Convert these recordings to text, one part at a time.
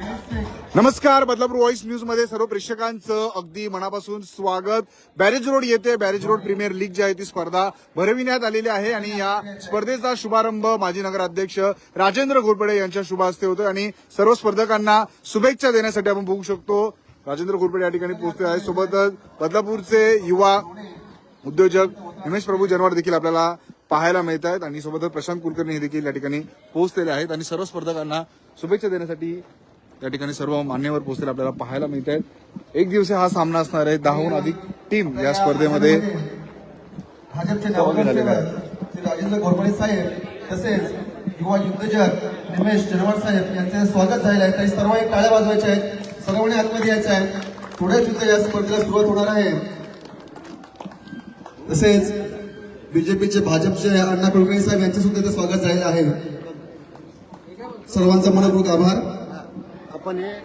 नमस्कार. Badlapur voice news मध्ये सर्व प्रेक्षकांचं अगदी मनापासून स्वागत. बॅरेज रोड येथे बॅरेज रोड प्रीमियर लीग जी आहे ती स्पर्धा भरविण्यात आलेली आहे आणि या स्पर्धेचा शुभारंभ माजी नगराध्यक्ष राजेंद्र घोरपडे यांच्या शुभ हस्ते होतोय आणि सर्व स्पर्धकांना शुभेच्छा देण्यासाठी आपण बघू शकतो राजेंद्र घोरपडे या ठिकाणी पोहोचले आहेत. सोबतच बदलापूरचे युवा उद्योजक हिमेश प्रभू जनवाड देखील आपल्याला पाहायला मिळत आहेत आणि सोबतच प्रशांत कुलकर्णी हे देखील या ठिकाणी पोहोचलेले आहेत आणि सर्व स्पर्धकांना शुभेच्छा देण्यासाठी या ठिकाणी सर्व मान्यवर पोहोचलेले आपल्याला पाहायला मिळत आहेत. एक दिवसीय हा सामना असणार आहे. 10हून अधिक टीम या स्पर्धेमध्ये भाजपचे श्री राजेंद्र घोरपडे साहेब तसेच युवा उद्योजक हिमेश जनवाड साहेब यांचे स्वागत झालेलं आहे. तरी सर्व एक टाळ्या वाजवायच्या आहेत. सर्वांनी आतमध्ये यायचं आहे. थोड्याच युद्ध या स्पर्धेला सुरुवात होणार आहे. तसेच बीजेपीचे भाजपचे अण्णा कुलकर्णी साहेब यांचे सुद्धा इथे स्वागत झालेलं आहे. सर्वांचा मनपूर्वक आभार.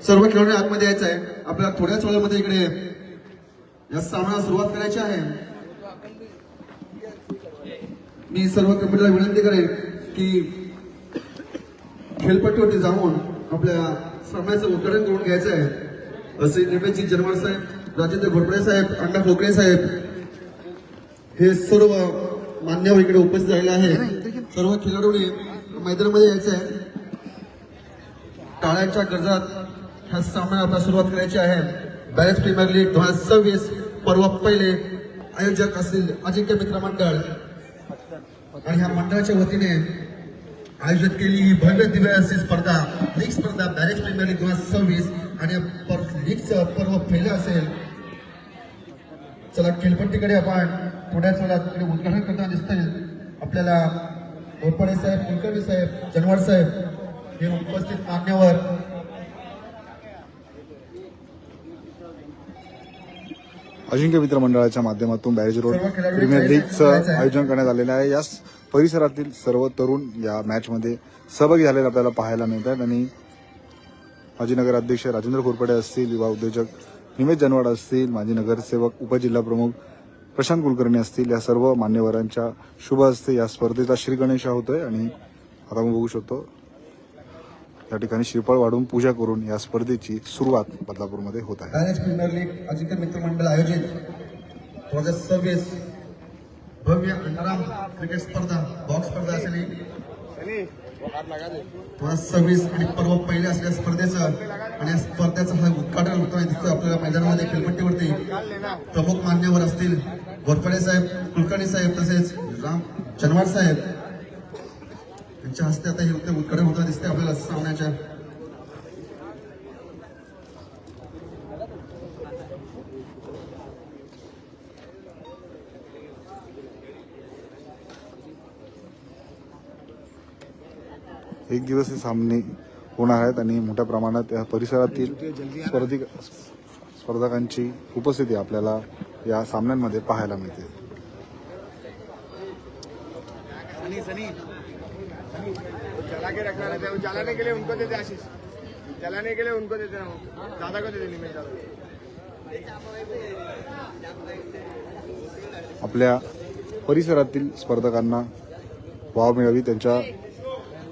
सर्व खेळाडू आतमध्ये यायचं आहे. आपल्याला थोड्याच वेळामध्ये इकडे या सामन्याला सुरुवात करायची आहे. मी सर्व कमिटीला विनंती करेन की खेळपट्टीवरती जाऊन आपल्या सामन्याचं उद्घाटन करून घ्यायचं आहे. श्री निमेशजी जनवाड साहेब, राजेंद्र घोरपडे साहेब, अण्णा कुलकर्णी साहेब हे सर्व मान्यवर इकडे उपस्थित झालेले आहेत. सर्व खेळाडूंनी मैदानामध्ये यायचं आहे. टाळ्यांच्या गरजात ह्या सामन्याला आपल्याला सुरुवात करायची आहे. बॅरेज प्रीमियर लीग 2026 पर्व पहिले आयोजक असतील अजिंक्य मित्र मंडळ आणि ह्या मंडळाच्या वतीने आयोजित केली ही भव्य दिव्य अशी स्पर्धा लीग स्पर्धा बॅरेज प्रीमियर लीग 2026 आणि लीगचं पर्व पहिलं असेल. चला खेळपट्टीकडे आपण थोड्याच वेळात उद्घाटन करताना दिसतंय आपल्याला घोरपडे साहेब, कुलकर्णी साहेब, जनवाड साहेब हे उपस्थित मान्यवर. अजिंक्य मित्र मंडळाच्या माध्यमातून बॅरेज रोड प्रीमियर लीगचं आयोजन करण्यात आलेलं आहे. या परिसरातील सर्व तरुण या मॅचमध्ये सहभागी झालेले आपल्याला पाहायला मिळतात आणि माजी नगराध्यक्ष राजेंद्र घोरपडे असतील, युवा उद्योजक हिमेश जनवाड असतील, माजी नगरसेवक उपजिल्हा प्रमुख प्रशांत कुलकर्णी असतील, या सर्व मान्यवरांच्या शुभ हस्ते या स्पर्धेचा श्रीगणेशा होतोय आणि आता आपण बघू शकतो या ठिकाणी श्रीफळ वाढून पूजा करून या स्पर्धेची सुरुवात बदलापूरमध्ये होत आहे. बॅरेज प्रीमियर लीग अजिंक्य मित्र मंडळ आयोजित 2026 भव्य अंतराम क्रिकेट स्पर्धा बॉक्स स्पर्धा असेल 2026 आणि पर्व पहिले असलेल्या स्पर्धेचं आणि या स्पर्धेचं हा उद्घाटन होताना दिसतोय आपल्याला मैदानामध्ये खेळपट्टीवरती. प्रमुख मान्यवर असतील घोरपडे साहेब, कुलकर्णी साहेब तसेच जनवाड साहेब यांच्या हस्ते आता हे उद्घाटन होताना दिसते आपल्याला सामन्याच्या. एक दिवसीय सामने होणार आहेत आणि मोठ्या प्रमाणात या परिसरातील स्पर्धकांची उपस्थिती आपल्याला या सामन्यांमध्ये पाहायला मिळते. आपल्या परिसरातील स्पर्धकांना वाव मिळावी, त्यांच्या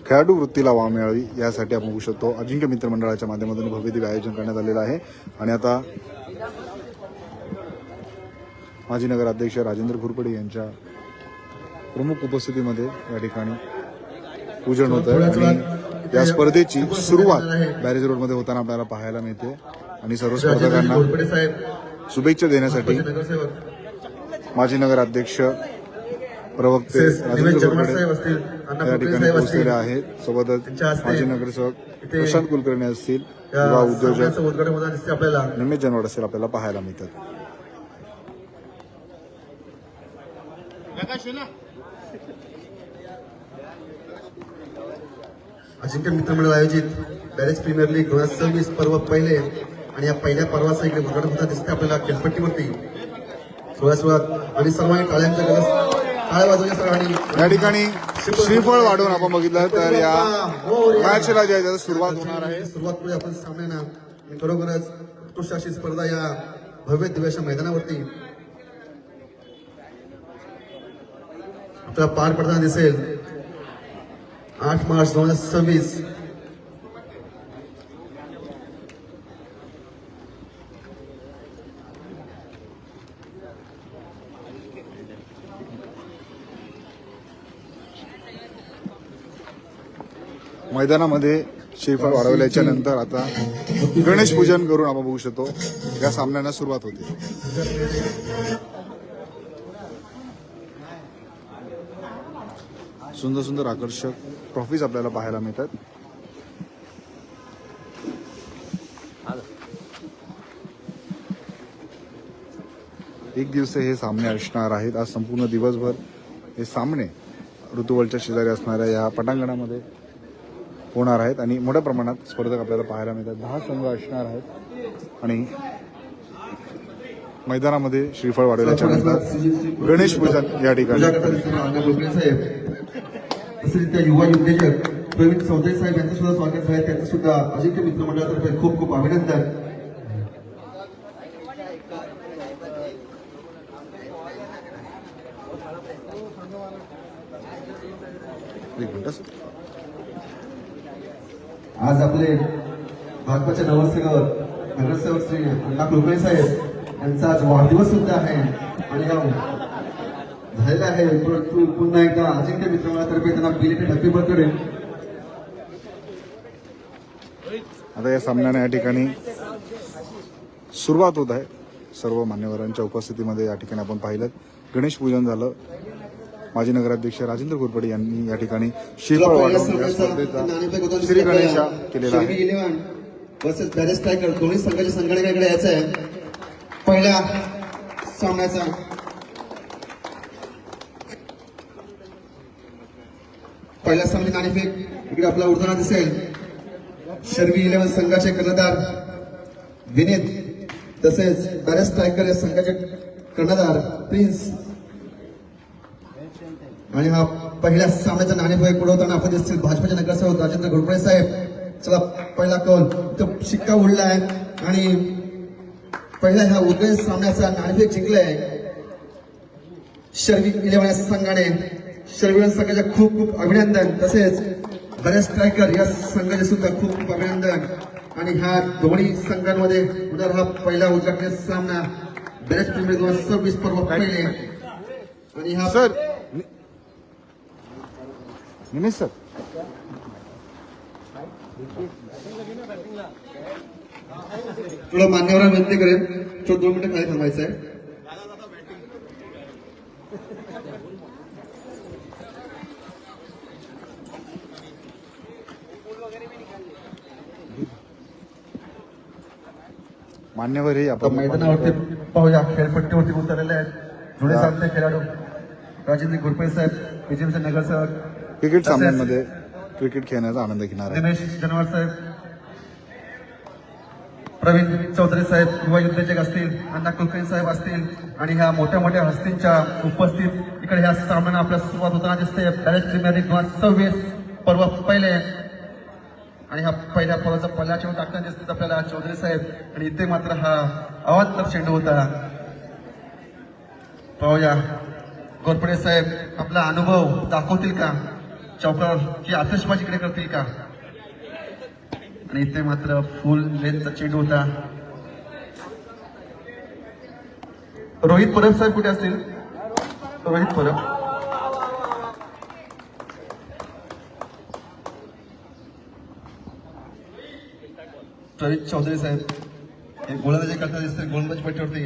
खेळाडू वृत्तीला वाव मिळावी यासाठी आपण बघू शकतो अजिंक्य मित्र मंडळाच्या माध्यमातून भव्य दिव्य आयोजन करण्यात आलेलं आहे. आणि आता माजी नगराध्यक्ष राजेंद्र घोरपडे यांच्या प्रमुख उपस्थितीमध्ये या ठिकाणी पूजन होत आहे आणि या स्पर्धेची सुरुवात बॅरेज रोडमध्ये होताना आपल्याला पाहायला मिळते आणि सर्व स्पर्धकांना शुभेच्छा देण्यासाठी माजी नगराध्यक्ष प्रवक्ते राजेंद्र घोरपडे या ठिकाणी पोहोचलेले आहेत. सोबतच माजी नगरसेवक प्रशांत कुलकर्णी असतील, युवा उद्योजक निमेश जनवाड असतील आपल्याला पाहायला मिळतात. अजिंक्य मित्र मंडळ आयोजित बॅरेज प्रीमियर लीग 2026 पर्व पहिले आणि या पहिल्या पर्वाचा इकडे उद्घाटन होता दिसते आपल्याला खेळपट्टीवरती. सुरुवात आणि सर्वांनी टाळ्यांच्या गरज टाळ्या वाजवल्या सर्वांनी. या ठिकाणी श्रीफळ वाढवून आपण बघितलं तर या मॅचला जे सुरुवात होणार आहे. सुरुवात करूया आपण सामन्याना. खरोखरच उत्कृष्ट अशी स्पर्धा या भव्य दिव्याच्या मैदानावरती आपल्याला पार पडताना दिसेल. 8 मार्च 2026 मैदानामध्ये श्रीफळ वाढवल्याच्या नंतर आता गणेश पूजन करून आपण बघू शकतो या सामन्यांना सुरुवात होते. सुंदर सुंदर आकर्षक ट्रॉफीज आपल्याला पाहायला मिळतात. एक दिवस हे सामने असणार आहेत. आज संपूर्ण दिवसभर हे सामने ऋतुवलच्या शेजारी असणाऱ्या या पटांगणामध्ये होणार आहेत आणि मोठ्या प्रमाणात स्पर्धक आपल्याला पाहायला मिळतात. 10 संघ असणार आहेत आणि मैदानामध्ये श्रीफळ वाढवल्याच्या नंतर गणेश पूजन या ठिकाणी. युवा उद्योजक प्रवीण चौधरी साहेब यांचं सुद्धा स्वागत आहे. त्यांचं सुद्धा अजिंक्य मित्र मंडळातर्फे खूप खूप अभिनंदन. आज आपले भाजपाचे नगरसेवक श्री अण्णा कुलकर्णी साहेब यांचा आज वाढदिवस सुद्धा आहे आणि झालेला आहे. परंतु पुन्हा एकदा अजिंक्य मित्रमंडळातर्फे त्यांना बिलेटेड हॅपी बर्थडे. आता या सामन्याने या ठिकाणी सुरुवात होत आहे. सर्व मान्यवरांच्या उपस्थितीमध्ये या ठिकाणी आपण पाहिलं गणेश पूजन झालं. माजी नगराध्यक्ष राजेंद्र घोरपडे यांनी या ठिकाणी श्रीफळ वाढवून या स्पर्धेचा श्री गणेशा केलेला आहे. वर्सेस बॅरेज स्ट्रायकर दोन्ही संघाच्या संघटनेकडे यायचं आहे. पहिल्या सामन्याचा पहिल्या सामन्यात नाणेफेक इकडे आपला उडताना दिसेल. शर्वी 11 संघाचे कर्णधार विनीत तसेच बॅरेज स्ट्रायकर या संघाचे कर्णधार प्रिन्स. आणि हा पहिल्या सामन्याचा नाणेफेक उडवताना आपण दिसतील भाजपाचे नगरसेवक राजेंद्र घोरपडे साहेब. चला पहिला कौल तो शिक्का उडला आहे आणि पहिल्या ह्या उदय सामन्याचा नाणेफेक जिंकलाय शर्वी 11 संघाने. शर्वी 11 संघाचे खूप खूप अभिनंदन. तसेच बॅरेज स्ट्रायकर या संघाचे सुद्धा खूप खूप अभिनंदन. आणि ह्या दोन्ही संघांमध्ये होणार हा पहिला उद्घाटन सामना बॅरेज प्रीमियर 2026 पर्व पहिले. आणि हा सर निमेश सर थोडं मान्यवरांना विनंती करेन तो 2 मिनिटं खाली थांबायचं आहे. मान्यवर हे आपण मैदानावरती पाहूया खेळपट्टीवरती उतरलेले आहेत जुने सामने खेळाडू राजेंद्र घोरपडे साहेब बीजेपीचे नगरसेवक. क्रिकेट सामन्यांमध्ये क्रिकेट खेळण्याचा आनंद घेणार आहे. दिनेश जनवार साहेब, प्रवीण चौधरी साहेब युवा उद्योजक असतील, अण्णा कुलकर्णी साहेब असतील आणि ह्या मोठ्या मोठ्या हस्तींच्या उपस्थित इकडे ह्या सामन्याला आपल्या सुरुवात होताना दिसते. बॅरेज प्रीमियर लीग 2026 पर्व पहिले आणि ह्या पहिल्या पर्वाचा पहिला चेंडू टाकताना दिसतात आपल्याला चौधरी साहेब. आणि इथे मात्र हा अवांतर चेंडू होता. पाहूया घोरपडे साहेब आपला अनुभव दाखवतील का चौकावर की आतषबाजीकडे करतील का. आणि इथे मात्र फुल लेंथचा चेंडू होता. रोहित परब साहेब कुठे असतील. रोहित परब प्रवीण चौधरी साहेब हे गोलंदाजी करता दिसतील गोलंदाजी पट्टीवरती.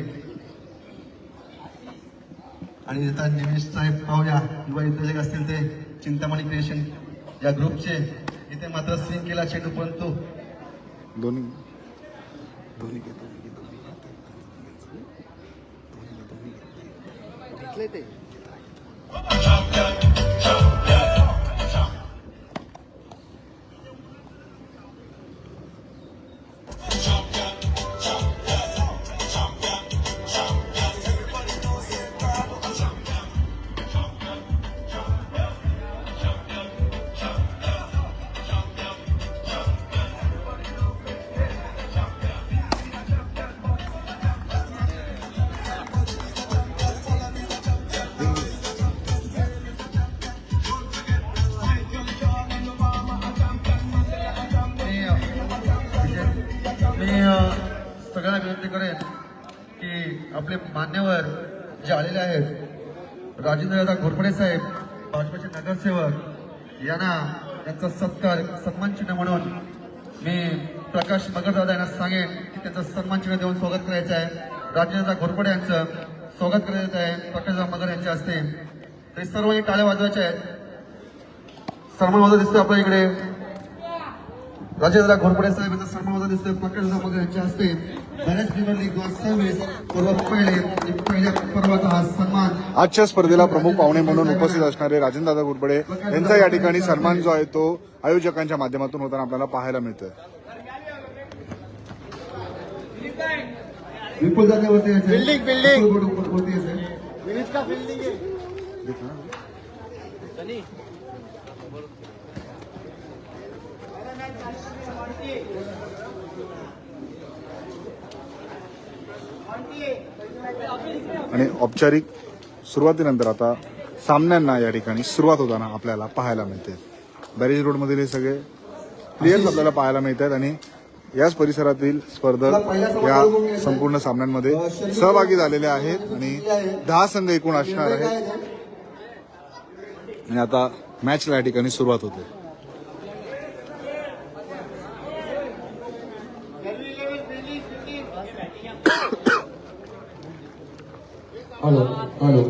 आणि आता निमेश साहेब पाहूया युवा उद्योजक असतील ते चिंतामणी क्रिएशन या ग्रुपचे. इथे मात्र स्विंग केला चेंडू परंतु दोन्ही सगळ्यांना विनंती करेन की आपले मान्यवर जे आलेले आहेत राजेंद्र दादा घोरपडे साहेब भाजपचे नगरसेवक यांना त्यांचा सत्कार सन्मान चिन्ह म्हणून मी प्रकाश मगरदादा यांना सांगेन की त्यांचं सन्मान चिन्ह देऊन स्वागत करायचं आहे. राजेंद्र घोरपडे यांचं स्वागत करायचं आहे प्रकाशदा मगर यांच्या हस्ते. ते सर्वही टाळ्या वाजवायच्या आहेत. सन्मान वाजत दिसतोय आपल्या इकडे राजेंद्र घोरपडे साहेब यांचा सन्मान वाजत दिसतोय प्रकाशदा मगर यांच्या हस्ते. बॅरेज प्रीमियर लीग 2026 पर्वात पहिल्या पर्वाचा हा सन्मान आजच्या स्पर्धेला प्रमुख पाहुणे म्हणून उपस्थित असणारे राजेंद्रदादा घोरपडे यांचा या ठिकाणी सन्मान जो आहे तो आयोजकांच्या माध्यमातून होताना आपल्याला पाहायला मिळतोय. विपुल जागेवरती यायचं. बिल्डिंग. वरती यायचं. आणि औपचारिक सुरुवातीनंतर आता सामन्यांना या ठिकाणी सुरुवात होताना आपल्याला पाहायला मिळते. बॅरेज रोडमधील हे सगळे प्लेयर्स आपल्याला पाहायला मिळतात आणि याच परिसरातील स्पर्धक या संपूर्ण सामन्यांमध्ये सहभागी झालेले आहेत आणि 10 संघ एकूण असणार आहेत. आणि आता मॅचला या ठिकाणी सुरुवात होते. हॅलो हॅलो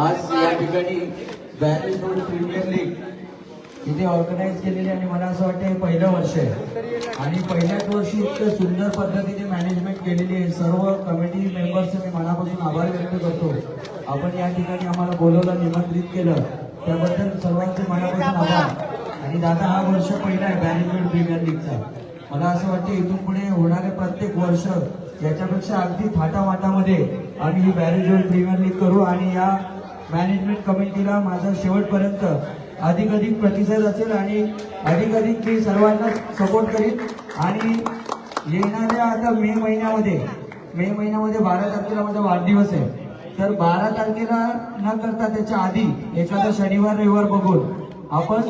आज या ठिकाणी बॅरेज रोड प्रीमियर लीग इथे ऑर्गनाईज केलेली आणि मला असं वाटतं हे पहिलं वर्ष आहे आणि पहिल्याच वर्षी इतकं सुंदर पद्धतीने मॅनेजमेंट केलेली आहे. सर्व कमिटी मेंबर्सचे मी मनापासून आभार व्यक्त करतो. आपण या ठिकाणी आम्हाला बोलवलं, निमंत्रित केलं त्याबद्दल सर्वांचे मनापासून आभार. आणि दादा हा वर्ष पहिला आहे बॅरेज रोड प्रीमियर लीगचा. मला असं वाटतं इथून पुढे होणारे प्रत्येक वर्ष याच्यापेक्षा अगदी थाटामाटामध्ये आम्ही ही बॅरेज रोड प्रीमियर लीग करू आणि या मॅनेजमेंट कमिटीला माझा शेवटपर्यंत अधिक प्रतिसाद असेल आणि अधिक मी सर्वांना सपोर्ट करीन. आणि येणाऱ्या आता मे महिन्यामध्ये 12 तारखेला माझा वाढदिवस आहे. तर 12 तारखेला न करता त्याच्या आधी एखादा शनिवार रविवार बघून आपण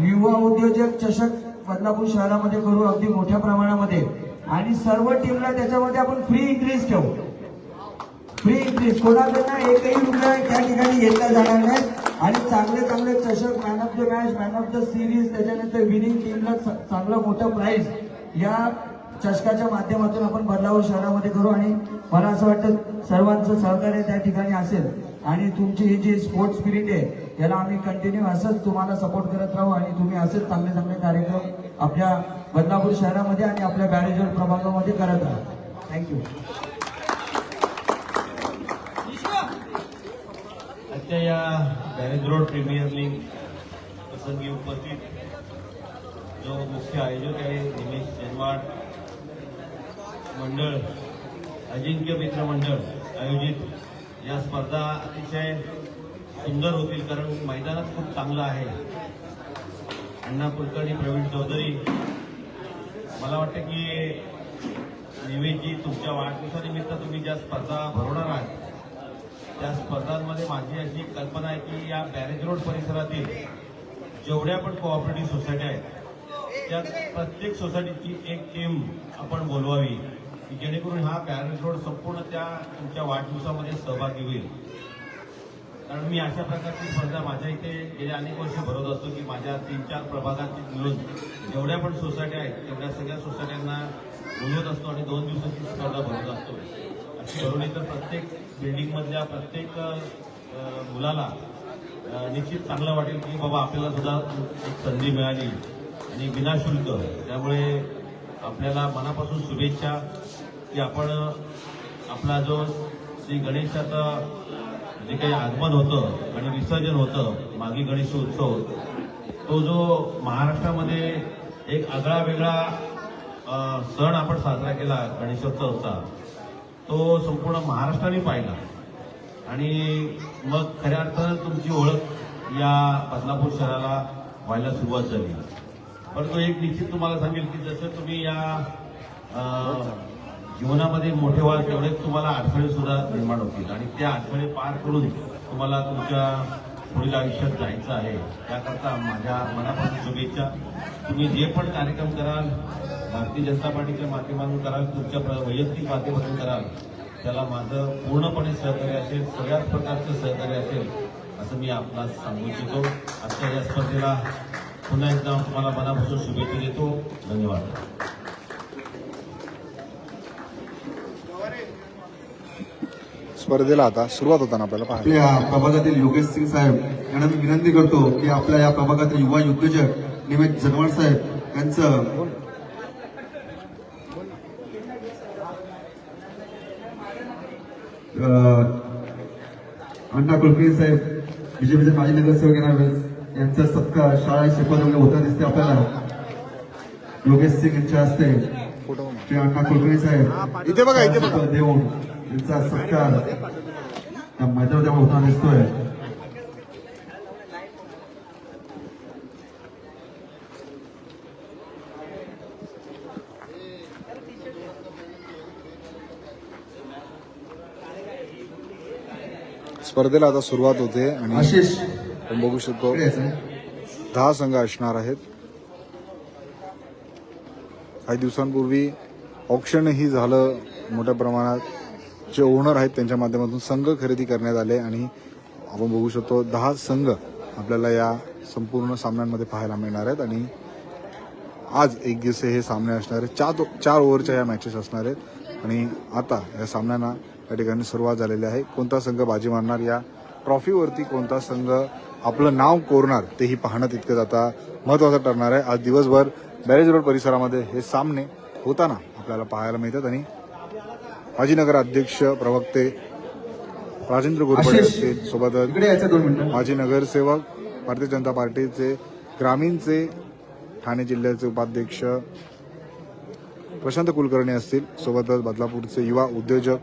युवा उद्योजक चषक बदलापूर शहरामध्ये करू अगदी मोठ्या प्रमाणामध्ये. आणि सर्व टीमला त्याच्यामध्ये आपण फ्री इंक्रीज ठेवू. फ्री इंक्रीज कोणाकडनं एकही रुपया त्या ठिकाणी घेतला जाणार नाही. आणि चांगले चषक, man of the match, man of the series, त्याच्यानंतर विनिंग टीमला चांगलं मोठं प्राइज या चषकाच्या माध्यमातून आपण बदलापूर शहरामध्ये करू. आणि मला असं वाटतं सर्वांचं सहकार्य त्या ठिकाणी असेल आणि तुमची ही जी स्पोर्ट्स स्पिरिट आहे याला आम्ही कंटिन्यू असंच तुम्हाला सपोर्ट करत राहू आणि तुम्ही असेच चांगले कार्यक्रम आपल्या बदलापूर शहरामध्ये आणि आपल्या बॅरेज रोड प्रभागामध्ये करत राहा. थँक्यू. आजच्या या बॅरेज रोड प्रीमियर लीग प्रसंगी उपस्थित जो मुख्य आयोजक आहे निमेश जनवाड मंडळ, अजिंक्य मित्र मंडळ आयोजित या स्पर्धा अतिशय सुंदर होतील कारण मैदानच खूप चांगलं आहे. अण्णा कुलकर्णी, प्रवीण चौधरी, मला वाटतं की निवेशजी तुमच्या वाढदिवसानिमित्त तुम्ही ज्या स्पर्धा भरवणार आहात त्या स्पर्धांमध्ये माझी अशी कल्पना आहे की या बॅरेज रोड परिसरातील जेवढ्या पण कोऑपरेटिव्ह सोसायटी आहेत त्या प्रत्येक सोसायटीची एक टीम आपण बोलवावी की जेणेकरून हा बॅरेज रोड संपूर्ण त्या तुमच्या वाढदिवसामध्ये सहभागी होईल. कारण मी अशा प्रकारची स्पर्धा माझ्या इथे गेल्या अनेक वर्ष भरवत असतो की माझ्या 3-4 प्रभागाची मिळून जेवढ्या पण सोसायट्या आहेत तेवढ्या सगळ्या सोसायट्यांना बोलवत असतो आणि 2 दिवसाची स्पर्धा भरवत असतो. अशी भरवली तर प्रत्येक बिल्डिंगमधल्या प्रत्येक मुलाला निश्चित चांगलं वाटेल की बाबा आपल्याला सुद्धा एक संधी मिळाली आणि विनाशुल्क. त्यामुळे आपल्याला मनापासून शुभेच्छा की आपण आपला जो श्री गणेशाचा जे काही आगमन होतं आणि विसर्जन होतं मागी गणेशोत्सव, तो जो महाराष्ट्रामध्ये एक आगळा वेगळा सण आपण साजरा केला गणेशोत्सवचा, तो संपूर्ण महाराष्ट्राने पाहिला आणि मग खऱ्या अर्थानं तुमची ओळख या बदलापूर शहराला व्हायला सुरुवात झाली. परंतु एक निश्चित तुम्हाला सांगेल की जसं तुम्ही या जीवनामध्ये मोठे व्हाल तेवढेच तुम्हाला अडथळे सुद्धा निर्माण होतील आणि त्या अडथळे पार करून तुम्हाला तुमच्या पुढील आयुष्यात जायचं आहे. त्याकरता माझ्या मनापासून शुभेच्छा. तुम्ही जे पण कार्यक्रम कराल भारतीय जनता पार्टीच्या माध्यमातून कराल, तुमच्या वैयक्तिक माध्यमातून कराल, त्याला माझं पूर्णपणे सहकार्य असेल, सगळ्याच प्रकारचं सहकार्य असेल. असं मी आपणास सांगू इच्छितो. आजच्या या स्पर्धेला पुन्हा एकदा तुम्हाला मनापासून शुभेच्छा देतो. धन्यवाद. स्पर्धेला आता सुरुवात होताना आपल्याला पाहायला आपल्या प्रभागातील योगेश सिंग साहेब यांना मी विनंती करतो की आपल्या या प्रभागातील युवा उद्योजक निमेश जनवाड साहेब यांचं अण्णा कुलकर्णी साहेब बीजेपीचे माजी नगरसेवक यांचा सत्कार शाळा शिकवण्यामध्ये होता दिसते आपल्याला. योगेश सिंग यांच्या हस्ते फोटो श्री अण्णा कुलकर्णी साहेब इथे बघा, इथे बघा. देऊन यांचा सत्कार या मैदानामध्ये होताना दिसतोय. स्पर्धेला आता सुरुवात होते आणि आशिष आपण बघू शकतो इकडे यायचं. 10 संघ असणार आहेत. काही दिवसांपूर्वी ऑक्शनही झालं मोठ्या प्रमाणात. जे ओनर आहेत त्यांच्या माध्यमातून संघ खरेदी करण्यात आले आणि आपण बघू शकतो 10 संघ आपल्याला या संपूर्ण सामन्यांमध्ये पाहायला मिळणार आहेत. आणि आज एक दिवसीय हे सामने असणार आहेत. 4 ओव्हरच्या या मॅचेस असणार आहेत आणि आता या सामन्यांना या ठिकाणी सुरुवात झालेली आहे. कोणता संघ बाजी मारणार, या ट्रॉफीवरती कोणता संघ आपलं नाव कोरणार तेही पाहणं तितकंच आता महत्त्वाचं ठरणार आहे. आज दिवसभर बॅरेज रोड परिसरामध्ये हे सामने होताना आपल्याला पाहायला मिळतात आणि माजी नगर अध्यक्ष प्रवक्ते राजेंद्र गोरपडे आशिष, असतील, सोबतच इकडे यायचं 2 मिनिटं. माजी नगरसेवक भारतीय जनता पार्टीचे ग्रामीणचे ठाणे जिल्ह्याचे उपाध्यक्ष प्रशांत कुलकर्णी असतील, सोबतच बदलापूरचे युवा उद्योजक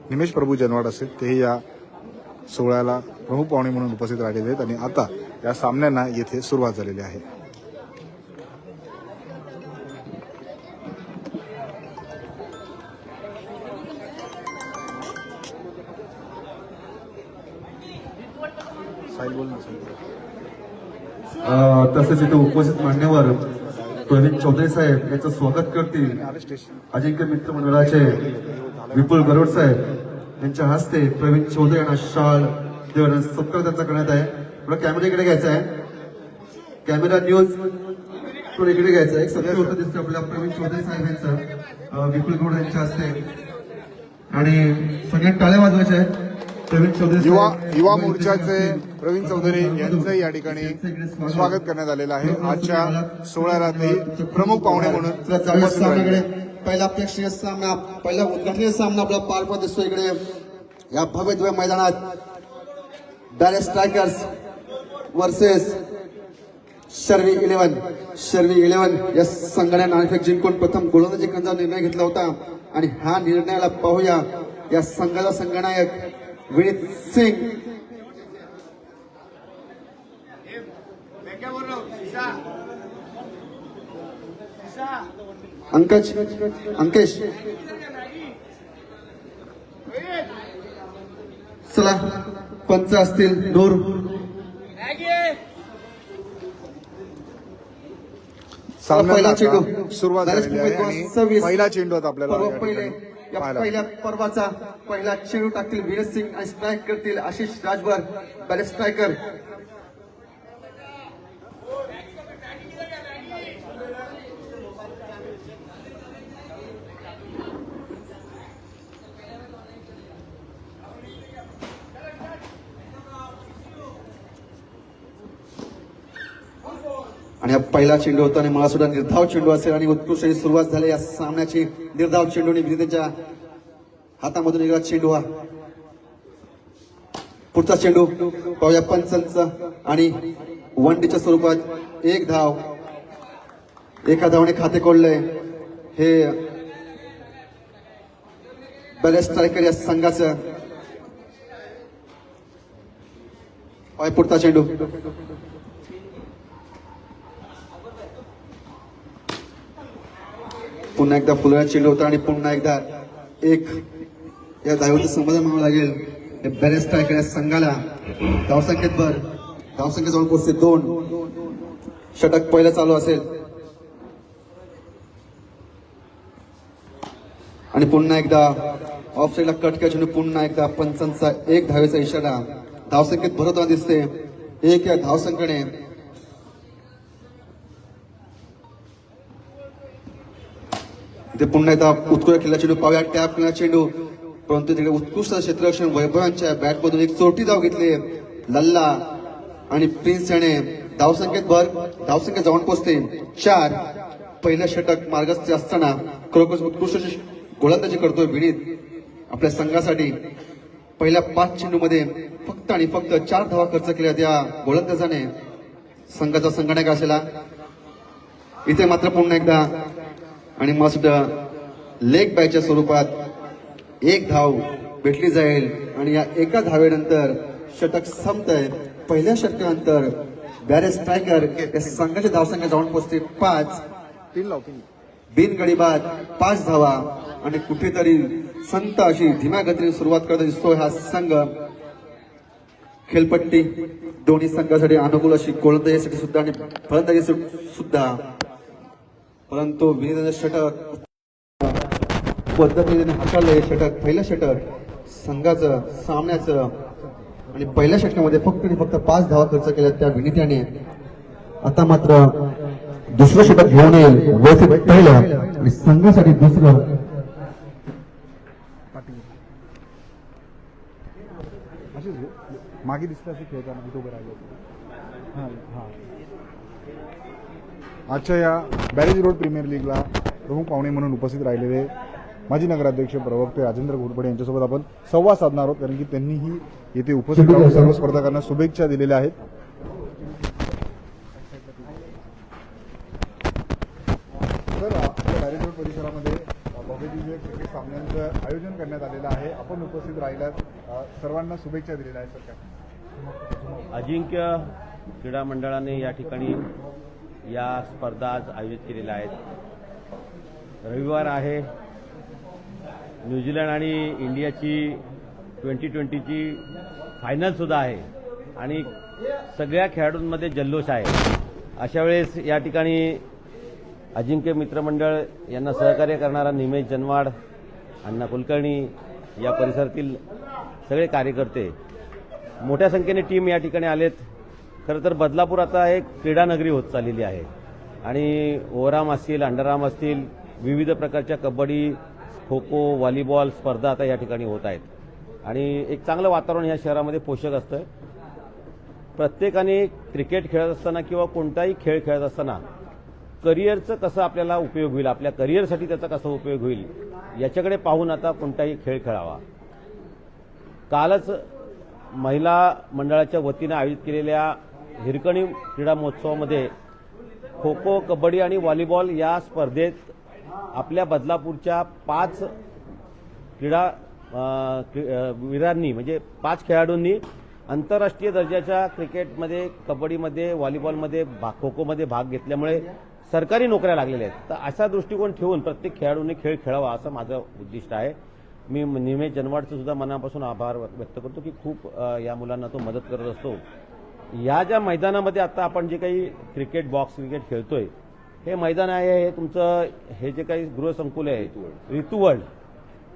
निमेश प्रभू जनवाड असतील, तेही या सोहळ्याला प्रमुख पाहुणे म्हणून उपस्थित राहिलेले आहेत. आणि आता या सामन्यांना येथे सुरुवात झालेली आहे. साहिल बोल ना, साहिल. तसेच इथे उपस्थित मान्यवर प्रवीण चौधरी साहेब यांचं स्वागत करतील. आले स्टेशन. अजिंक्य मित्र मंडळाचे विपुल गरोड साहेब यांच्या हस्ते प्रवीण चौधरी यांना शाल देऊन सत्कार त्यांचा करण्यात आहे. थोडा कॅमेरा इकडे घ्यायचा आहे. कॅमेरा न्यूज थोडं इकडे घ्यायचा आहे. एक सत्कार होतं दिसतं आपल्या प्रवीण चौधरी साहेब यांचं विपुल गरोड यांच्या हस्ते. आणि सगळ्यांनी टाळ्या वाजवायच्या आहेत. प्रवीण चौधरी युवा साहेब, युवा मोर्चाचे प्रवीण चौधरी यांचं या ठिकाणी स्वागत करण्यात आलेलं आहे. आजच्या सोहळ्याला ते प्रमुख पाहुणे म्हणून उपस्थित सामन्याकडे राहिले. पहिला प्रेक्षणीय सामना, पहिला उद्घाटनीय सामना आपला पार पडत दिसतो इकडे या भव्य दिव्य मैदानात. डायरेक्ट स्ट्रायकर्स वर्सेस शर्वी 11 या संघाने नाणेफेक जिंकून प्रथम गोलंदाजी करण्याचा निर्णय घेतला होता. आणि ह्या निर्णयाला पाहूया या संघाचा संघनायक विनीत सिंग. अंकेश चला पंच असतील नूर. सामन्याला पहिला चेंडू. आता सुरुवात झालेली आहे आणि 26. पहिला चेंडू आता आपल्याला पर्व या पहिले ठिकाणी या पाहायला पहिल्या पर्वाचा पहिला चेंडू टाकतील विनीत सिंग आणि स्ट्राईक करतील आशिष राजभर बॅलेट स्ट्रायकर. आणि हा पहिला चेंडू होता आणि मला सुद्धा निर्धाव चेंडू असेल आणि उत्कृष्ट अशी सुरुवात झाली या सामन्याची. निर्धाव चेंडू आणि विजेत्याच्या हातामधून निघाला चेंडू हा. पुढचा चेंडू पाहूया पंचांचा आणि 1 डीच्या स्वरूपात 1 धाव. एका धावने खाते कोडले हे बॅलेट स्ट्रायकर या संघाचं. पाहूया पुढचा चेंडू. पुन्हा एकदा फुलरा चेंडू होता आणि पुन्हा एकदा एक या धावेचं समाधान म्हणावं लागेल बॅलेट स्ट्रायकर या संघाला. धावसंख्या जवळ पोहोचते 2. षटक पहिलं चालू असेल आणि पुन्हा एकदा ऑफ साईडला कट कॅच आणि पुन्हा एकदा पंचांचा 1 धावेचा इशारा. धावसंख्येत भरत होताना दिसते. एक या धावसंख्येने इथे पुन्हा एकदा उत्कृष्ट खेळला चेंडू पाहूया. टॅप केला चेंडू, परंतु तिकडे उत्कृष्ट क्षेत्ररक्षण वैभवांच्या बॅटमधून एक चोरटी धाव घेतली. लल्ला आणि प्रिन्स याने धावसंख्येत भर, धावसंख्या जाऊन पोहोचते 4. पहिलं षटक मार्गस्थ असताना खरोखर उत्कृष्ट गोलंदाजी करतोय विनीत आपल्या संघासाठी. पहिल्या 5 चेंडूमध्ये फक्त आणि फक्त 4 धावा खर्च केल्या त्या गोलंदाजाने, संघाचा संघनायक असलेला. इथे मात्र पुन्हा एकदा आणि मस्त लेग बॅकच्या स्वरूपात 1 धाव भेटली जाईल आणि या एका धावेनंतर षटक संपतंय. पहिल्या षटकानंतर बॅरेज स्ट्रायकर या संघाची धावसंख्या जाऊन पोहोचते 5. 3 लावतील. बिनगडीबाद 5 धावा आणि कुठेतरी संत अशी धीम्या गतीने सुरुवात करत दिसतोय हा संघ. खेळपट्टी दोन्ही संघासाठी अनुकूल अशी गोलंदाजीसाठी सुद्धा आणि फलंदाजीसाठी सुद्धा, परंतु विनिताचं षटक पद्धतीने हाताळलंय. षटक पहिलं षटक संघाचं सामन्याचं आणि पहिल्या षटकामध्ये फक्त आणि फक्त 5 धावा खर्च केल्या त्या विनित्याने. आता मात्र दुसरं षटक घेऊन येईल व्यवस्थित पहिलं आणि संघासाठी दुसरं. अशीच मागे दिसलं असं खेळताना मी तो राहिलो. आजच्या या बॅरेज रोड प्रीमियर लीगला प्रमुख पाहुणे म्हणून उपस्थित राहिलेले माजी नगराध्यक्ष प्रवक्ते राजेंद्र घोरपडे यांच्यासोबत आपण संवाद साधणार आहोत, कारण की त्यांनीही येथे उपस्थित राहून सर्व स्पर्धकांना शुभेच्छा दिलेल्या आहेत. तर आपल्या बॅरेज रोड परिसरामध्ये भव्यदिव्य क्रिकेट सामन्यांचं आयोजन करण्यात आलेलं आहे. आपण उपस्थित राहिल्यात, सर्वांना शुभेच्छा दिलेल्या आहेत. सर अजिंक्य क्रीडा मंडळाने या ठिकाणी या स्पर्धा आज आयोजित केलेल्या आहेत. रविवार आहे. न्यूझीलंड आणि इंडियाची 2020ची फायनलसुद्धा आहे आणि सगळ्या खेळाडूंमध्ये जल्लोष आहे. अशा वेळेस या ठिकाणी अजिंक्य मित्रमंडळ यांना सहकार्य करणारा निमेश जनवाड, अण्णा कुलकर्णी, या परिसरातील सगळे कार्यकर्ते, मोठ्या संख्येने टीम या ठिकाणी आलेत. खरं तर बदलापूर आता एक क्रीडा नगरी होत चाललेली आहे आणि ओव्हरआर्म असतील, अंडरआर्म असतील, विविध प्रकारच्या कबड्डी, खो खो, व्हॉलीबॉल स्पर्धा आता या ठिकाणी होत आहेत आणि एक चांगलं वातावरण या शहरामध्ये पोषक असतं. प्रत्येकाने क्रिकेट खेळत असताना किंवा कोणताही खेळ खेळत असताना करिअरचं कसं आपल्याला उपयोग होईल, आपल्या करिअरसाठी त्याचा कसा उपयोग होईल याच्याकडे पाहून आता कोणताही खेळ खेळावा. कालच महिला मंडळाच्या वतीनं आयोजित केलेल्या हिरकणी क्रीडा महोत्सवामध्ये खो खो, कबड्डी आणि व्हॉलीबॉल या स्पर्धेत आपल्या बदलापूरच्या 5 क्रीडा वीरांनी म्हणजे 5 खेळाडूंनी आंतरराष्ट्रीय दर्जाच्या क्रिकेटमध्ये, कबड्डीमध्ये, व्हॉलीबॉलमध्ये, खो खोमध्ये भाग घेतल्यामुळे सरकारी नोकऱ्या लागलेल्या आहेत. तर असा दृष्टिकोन ठेवून प्रत्येक खेळाडूने खेळ खेळावा असं माझं उद्दिष्ट आहे. मी निमेश जनवाडचं सुद्धा मनापासून आभार व्यक्त करतो की खूप या मुलांना तो मदत करत असतो. या ज्या मैदानामध्ये आता आपण जे काही क्रिकेट, बॉक्स क्रिकेट खेळतोय, हे मैदान आहे, हे तुमचं हे जे काही गृहसंकुल आहे ऋतुवर्ल्ड,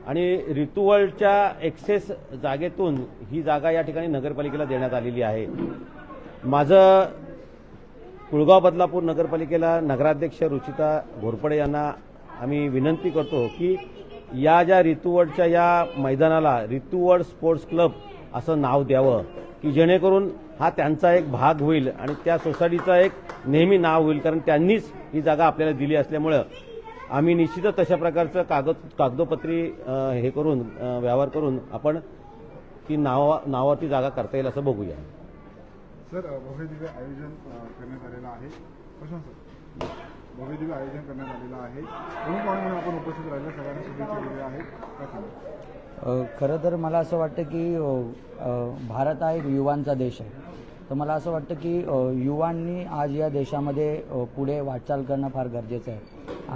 आणि ऋतुवर्ल्डच्या एक्सेस जागेतून ही जागा या ठिकाणी नगरपालिकेला देण्यात आलेली आहे. माझं कुळगाव बदलापूर नगरपालिकेला नगराध्यक्ष रुचिता घोरपडे यांना आम्ही विनंती करतो की या ज्या ऋतुवर्ल्डच्या या मैदानाला ऋतुवर्ल्ड स्पोर्ट्स क्लब असं नाव द्यावं, की जेणेकरून हा त्यांचा एक भाग होईल आणि त्या सोसायटीचा एक नेहमी नाव होईल, कारण त्यांनीच ही जागा आपल्याला दिली असल्यामुळं आम्ही निश्चितच तशा प्रकारचं कागदोपत्री हे करून व्यवहार करून आपण ती नावाची जागा करता येईल असं बघूया. सर, भव्यदिव्य आयोजन करण्यात आलेलं आहे. प्रशांत सर, भव्यदिव्य आयोजन करण्यात आलेलं आहे. प्रमुख पाहुणे म्हणून आपण उपस्थित राहिल्या, सगळ्यांना शुभेच्छा दिलेल्या आहेत. काय सांगा? खरं तर मला असं वाटतं की भारत हा एक युवांचा देश आहे. तर मला असं वाटतं की युवांनी आज या देशामध्ये पुढे वाटचाल करणं फार गरजेचं आहे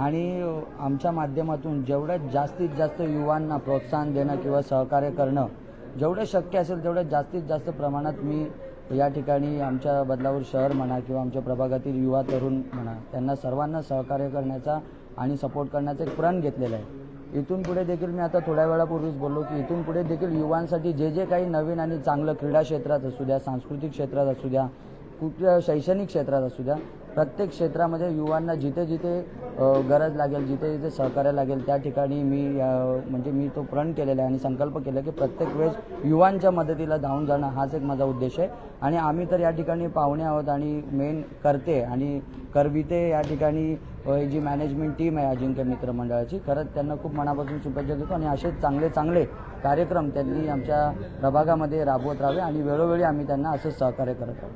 आणि आमच्या माध्यमातून जेवढं जास्तीत जास्त युवांना प्रोत्साहन देणं किंवा सहकार्य करणं जेवढं शक्य असेल तेवढं जास्तीत जास्त प्रमाणात मी या ठिकाणी आमच्या बदलापूर शहर म्हणा किंवा आमच्या प्रभागातील युवा तरुण म्हणा त्यांना सर्वांना सहकार्य करण्याचा आणि सपोर्ट करण्याचा एक प्रण घेतलेला आहे. इथून पुढे देखील मी आता थोड्या वेळापूर्वीच बोललो की इथून पुढे देखील युवांसाठी जे जे काही नवीन आणि चांगलं क्रीडा क्षेत्रात असू द्या, सांस्कृतिक क्षेत्रात असू द्या, कुठल्या शैक्षणिक क्षेत्रात असू द्या, प्रत्येक क्षेत्रामध्ये युवांना जिथे जिथे गरज लागेल, जिथे जिथे सहकार्य लागेल त्या ठिकाणी मी तो प्रण केलेला आहे आणि संकल्प केला की प्रत्येक वेळेस युवांच्या मदतीला धावून जाणं हाच एक माझा उद्देश आहे. आणि आम्ही तर या ठिकाणी पाहुणे आहोत आणि मेन करते आणि करविते या ठिकाणी जी मॅनेजमेंट टीम आहे अजिंक्य मित्र मंडळाची, खरंच त्यांना खूप मनापासून शुभेच्छा देतो आणि असेच चांगले चांगले कार्यक्रम त्यांनी आमच्या प्रभागामध्ये राबवत राहावे आणि वेळोवेळी आम्ही त्यांना असंच सहकार्य करत राहू.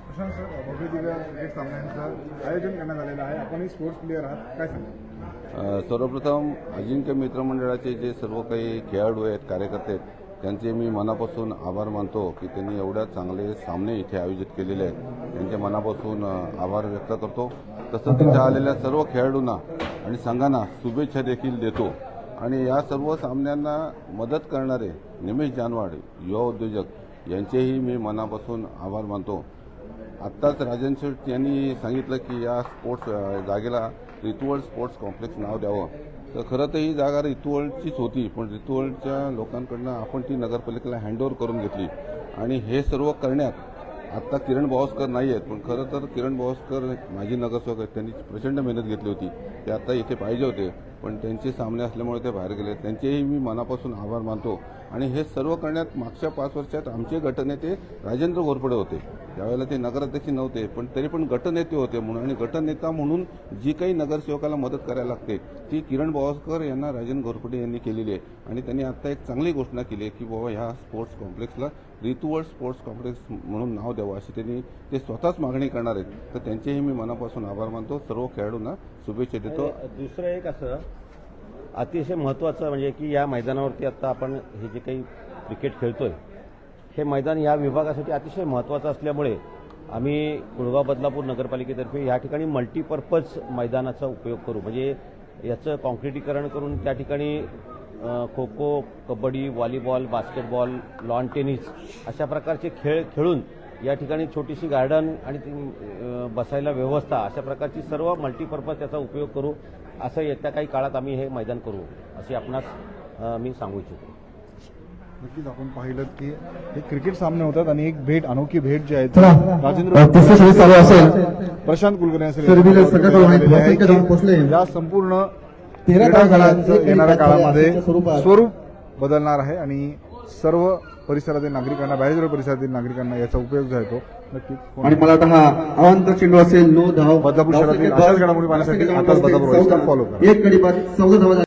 प्रशांत सर, भव्य दिव्य क्रिकेट सामन्यांचं आयोजन करण्यात आलेलं आहे. आपणही स्पोर्ट्स प्लेअर आहात, काय सांगा? सर्वप्रथम अजिंक्य मित्रमंडळाचे जे सर्व काही खेळाडू आहेत, कार्यकर्ते आहेत, त्यांचे मी मनापासून आभार मानतो की त्यांनी एवढ्या चांगले सामने इथे आयोजित केलेले आहेत. त्यांच्या मनापासून आभार व्यक्त करतो. तसंच तिथे आलेल्या सर्व खेळाडूंना आणि संघांना शुभेच्छा देखील देतो. आणि या सर्व सामन्यांना मदत करणारे निमेश जानवाड, युवा उद्योजक यांचेही मी मनापासून आभार मानतो. आत्ताच राजन शेठ यांनी सांगितलं की या स्पोर्ट्स जागेला रितुवल स्पोर्ट्स कॉम्प्लेक्स नाव द्यावं. तर खरं तर ही जागा रितुवलचीच होती, पण रितुवलच्या लोकांकडनं आपण ती नगरपालिकेला हँडओव्हर करून घेतली. आणि हे सर्व करण्यात आत्ता किरण बावस्कर नाही आहेत, पण खरं तर किरण बावस्कर माजी नगरसेवक आहेत, त्यांनी प्रचंड मेहनत घेतली होती. ते आता इथे पाहिजे होते, पण त्यांचे सामने असल्यामुळे ते बाहेर गेले. त्यांचेही मी मनापासून आभार मानतो. आणि हे सर्व करण्यात मागच्या 5 वर्षात आमचे गटनेते राजेंद्र घोरपडे होते. त्यावेळेला ते नगराध्यक्ष नव्हते, पण तरी पण गटनेते होते म्हणून. आणि गटनेता म्हणून जी काही नगरसेवकाला मदत करायला लागते ती किरण बावस्कर यांना राजेंद्र घोरपडे यांनी केलेली आहे. आणि त्यांनी आता एक चांगली घोषणा केली आहे की बाबा ह्या स्पोर्ट्स कॉम्प्लेक्सला रितुवल स्पोर्ट्स कॉम्प्लेक्स म्हणून नाव द्यावं अशी त्यांनी ते स्वतःच मागणी करणार आहेत. तर त्यांचेही मी मनापासून आभार मानतो. सर्व खेळाडूंना शुभेच्छा देतो. दुसरं एक असं अतिशय महत्त्वाचं म्हणजे की या मैदानावरती आता आपण हे जे काही क्रिकेट खेळतोय हे मैदान या विभागासाठी अतिशय महत्त्वाचं असल्यामुळे आम्ही कुळगाव बदलापूर नगरपालिकेतर्फे या ठिकाणी मल्टीपर्पज मैदानाचा उपयोग करू. म्हणजे याचं कॉन्क्रिटीकरण करून त्या ठिकाणी kho kho, kabaddi, volleyball, basketball, lawn tennis अशा प्रकारचे खेळ खेळून या ठिकाणी छोटीशी गार्डन आणि बसायला व्यवस्था अशा प्रकारची सर्व मल्टीपर्पज त्याचा उपयोग करू. असं येत्या काही काळात आम्ही हे मैदान करू अशी आपणास मी सांगू इच्छितो. नक्कीच आपण पाहिलं की हे क्रिकेट सामने होतात आणि एक भेट, अनोखी भेट जी आहे चला, राजेंद्र तिसरी खेळ चालू असेल. प्रशांत कुलकर्णी असेल सर्वीला सगळ्याकडून आहेत, बसंत जाऊन पोहोचले. या संपूर्ण 13 क्रीडांगणाचं येणाऱ्या काळामध्ये स्वरूपात स्वरूप बदलणार आहे आणि सर्व परिसरातील नागरिकांना, बॅरेज रोड परिसरातील नागरिकांना याचा उपयोग जो आहे तो नक्कीच. आणि मला वाटतं हा अवांतर चेंडू असेल. 9 धाव बदलापूर शहरातील अशाच घडामोडी पाहण्यासाठी आताच बदलापूर वॉइसला फॉलो करा. एक गडी बाद 14 धावा.